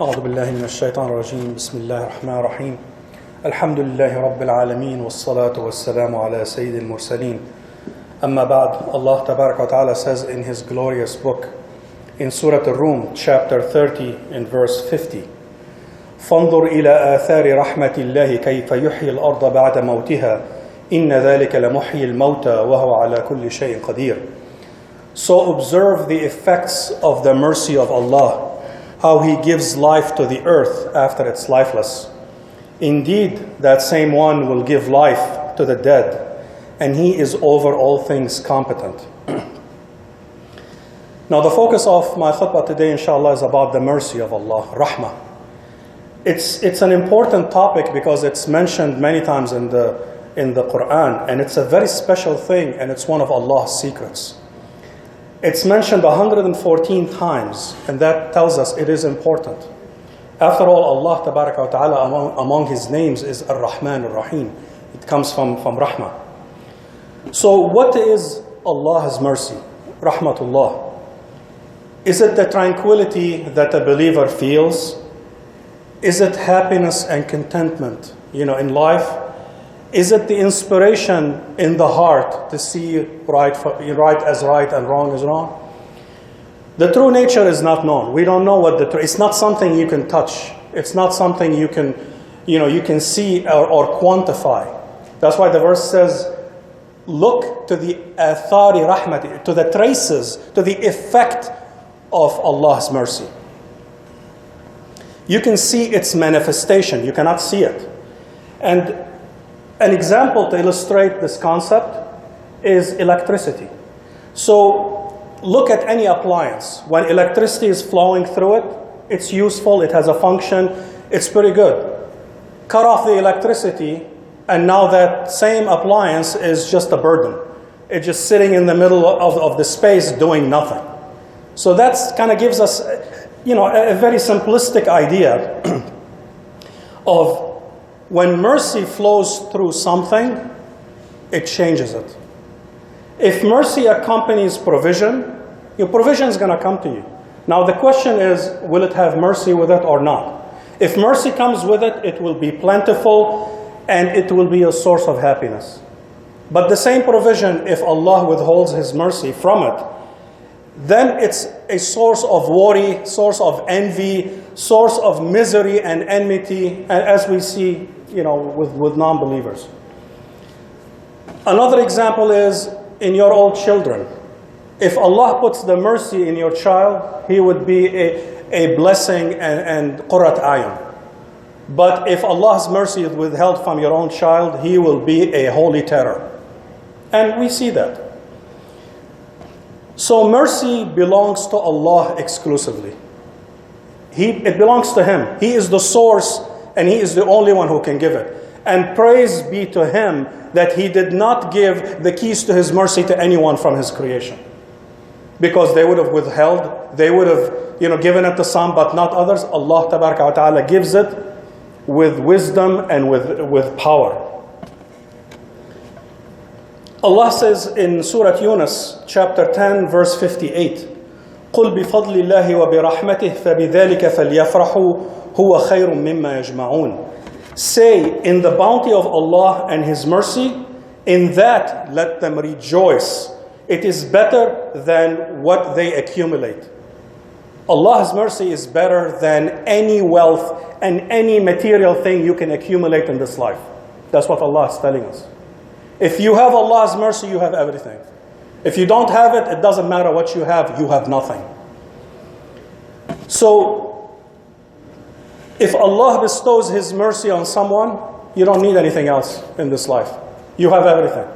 أعوذ بالله من الشيطان الرجيم بسم الله الرحمن الرحيم الحمد لله رب العالمين والصلاة والسلام على سيد المرسلين أما بعد. Allah Tabarak wa Ta'ala says in His glorious book in Surah Al-Rum chapter 30 in verse 50, فانظر إلى آثار رحمة الله كيف يحيي الأرض بعد موتها إن ذلك لمحيي الموتى وهو على كل شيء قدير. So observe the effects of the mercy of Allah, how He gives life to the earth after it's lifeless. Indeed, that same one will give life to the dead, and He is over all things competent. Now the focus of my khutbah today, inshallah, is about the mercy of Allah, rahmah. It's an important topic because it's mentioned many times in the Quran, and it's a very special thing, and it's one of Allah's secrets. It's mentioned 114 times, and that tells us it is important. After all, Allah Tabaraka wa Ta'ala among His names is Ar-Rahman Ar-Rahim. It comes from Rahmah. So what is Allah's mercy? Rahmatullah. Is it the tranquility that a believer feels? Is it happiness and contentment, in life? Is it the inspiration in the heart to see right as right and wrong as wrong? The true nature is not known. We don't know what it's not something you can touch. It's not something you can see or quantify. That's why the verse says, look to the athari rahmati, to the traces, to the effect of Allah's mercy. You can see its manifestation. You cannot see it. And an example to illustrate this concept is electricity. So look at any appliance. When electricity is flowing through it, it's useful, it has a function, it's pretty good. Cut off the electricity, and now that same appliance is just a burden. It's just sitting in the middle of the space doing nothing. So that kind of gives us a very simplistic idea of when mercy flows through something, it changes it. If mercy accompanies provision, your provision is going to come to you. Now the question is, will it have mercy with it or not? If mercy comes with it, it will be plentiful and it will be a source of happiness. But the same provision, if Allah withholds His mercy from it, then it's a source of worry, source of envy, source of misery and enmity, as we see with non-believers. Another example is in your own children. If Allah puts the mercy in your child, he would be a blessing and qurrat ayun. But if Allah's mercy is withheld from your own child, he will be a holy terror. And we see that. So mercy belongs to Allah exclusively. It belongs to Him. He is the source, and He is the only one who can give it. And praise be to Him that He did not give the keys to His mercy to anyone from His creation. Because they would have withheld, they would have given it to some but not others. Allah Tabaraka wa Ta'ala gives it with wisdom and with power. Allah says in Surah Yunus, chapter 10, verse 58, قُلْ بِفَضْلِ اللَّهِ وَبِرَحْمَتِهِ فَبِذَلِكَ فَلْيَفْرَحُوا هُوَ خَيْرٌ مِّمَّا يَجْمَعُونَ. Say, in the bounty of Allah and His mercy, in that let them rejoice. It is better than what they accumulate. Allah's mercy is better than any wealth and any material thing you can accumulate in this life. That's what Allah is telling us. If you have Allah's mercy, you have everything. If you don't have it, it doesn't matter what you have nothing. So, if Allah bestows His mercy on someone, you don't need anything else in this life. You have everything.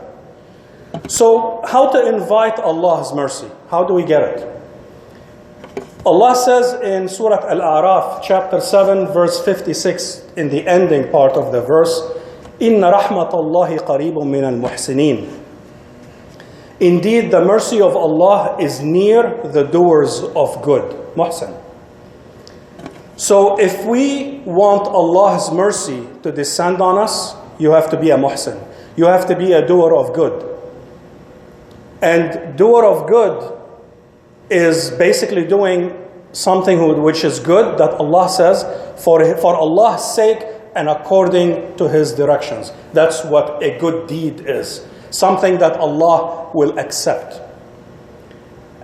So, how to invite Allah's mercy? How do we get it? Allah says in Surah Al-A'raf, chapter 7, verse 56, in the ending part of the verse, إِنَّ رَحْمَةَ اللَّهِ قَرِيبٌ مِّنَ الْمُحْسِنِينَ. Indeed, the mercy of Allah is near the doers of good. Muhsin. So if we want Allah's mercy to descend on us, you have to be a muhsin. You have to be a doer of good. And doer of good is basically doing something which is good, that Allah says, for Allah's sake and according to His directions. That's what a good deed is. Something that Allah will accept.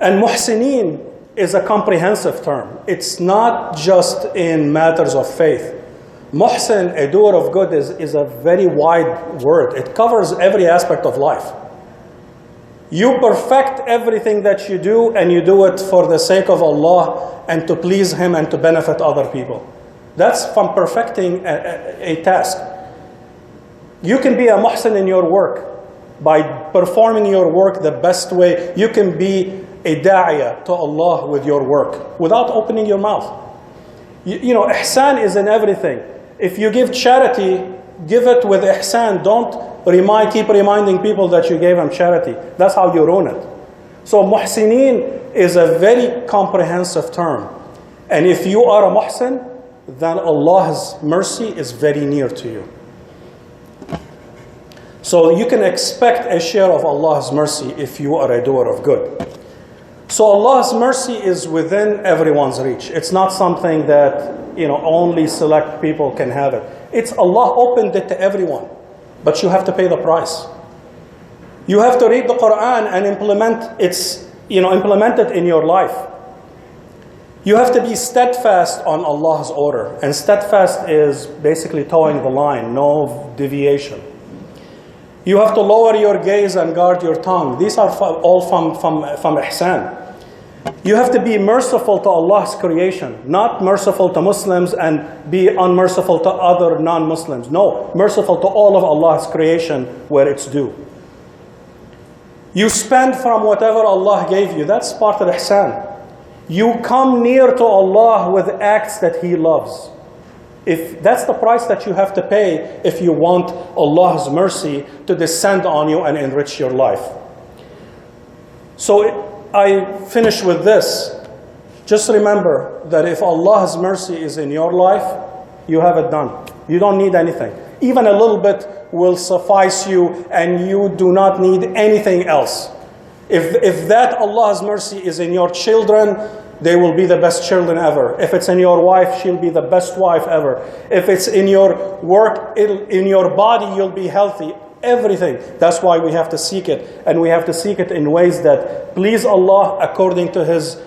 And muhsineen is a comprehensive term. It's not just in matters of faith. Muhsin, a doer of good, is a very wide word. It covers every aspect of life. You perfect everything that you do, and you do it for the sake of Allah and to please Him and to benefit other people. That's from perfecting a task. You can be a muhsin in your work by performing your work the best way. You can be a da'iyah to Allah with your work without opening your mouth. You know, ihsan is in everything. If you give charity, give it with ihsan. Don't keep reminding people that you gave them charity. That's how you ruin it. So muhsineen is a very comprehensive term. And if you are a muhsin, then Allah's mercy is very near to you. So you can expect a share of Allah's mercy if you are a doer of good. So Allah's mercy is within everyone's reach. It's not something that, only select people can have it. It's Allah opened it to everyone, but you have to pay the price. You have to read the Quran and implement it in your life. You have to be steadfast on Allah's order, and steadfast is basically towing the line, no deviation. You have to lower your gaze and guard your tongue. These are all from ihsan. You have to be merciful to Allah's creation, not merciful to Muslims and be unmerciful to other non-Muslims. No, merciful to all of Allah's creation where it's due. You spend from whatever Allah gave you. That's part of ihsan. You come near to Allah with acts that He loves. If that's the price that you have to pay if you want Allah's mercy to descend on you and enrich your life. So I finish with this. Just remember that if Allah's mercy is in your life, you have it done. You don't need anything. Even a little bit will suffice you, and you do not need anything else. If that Allah's mercy is in your children, they will be the best children ever. If it's in your wife, she'll be the best wife ever. If it's in your work, in your body, you'll be healthy. Everything. That's why we have to seek it. And we have to seek it in ways that please Allah according to His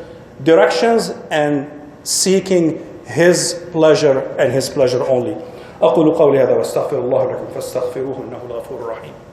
directions and seeking His pleasure and His pleasure only. أقول قولي هذا واستغفر الله لكم فاستغفروه إنه الغفور الرحيم.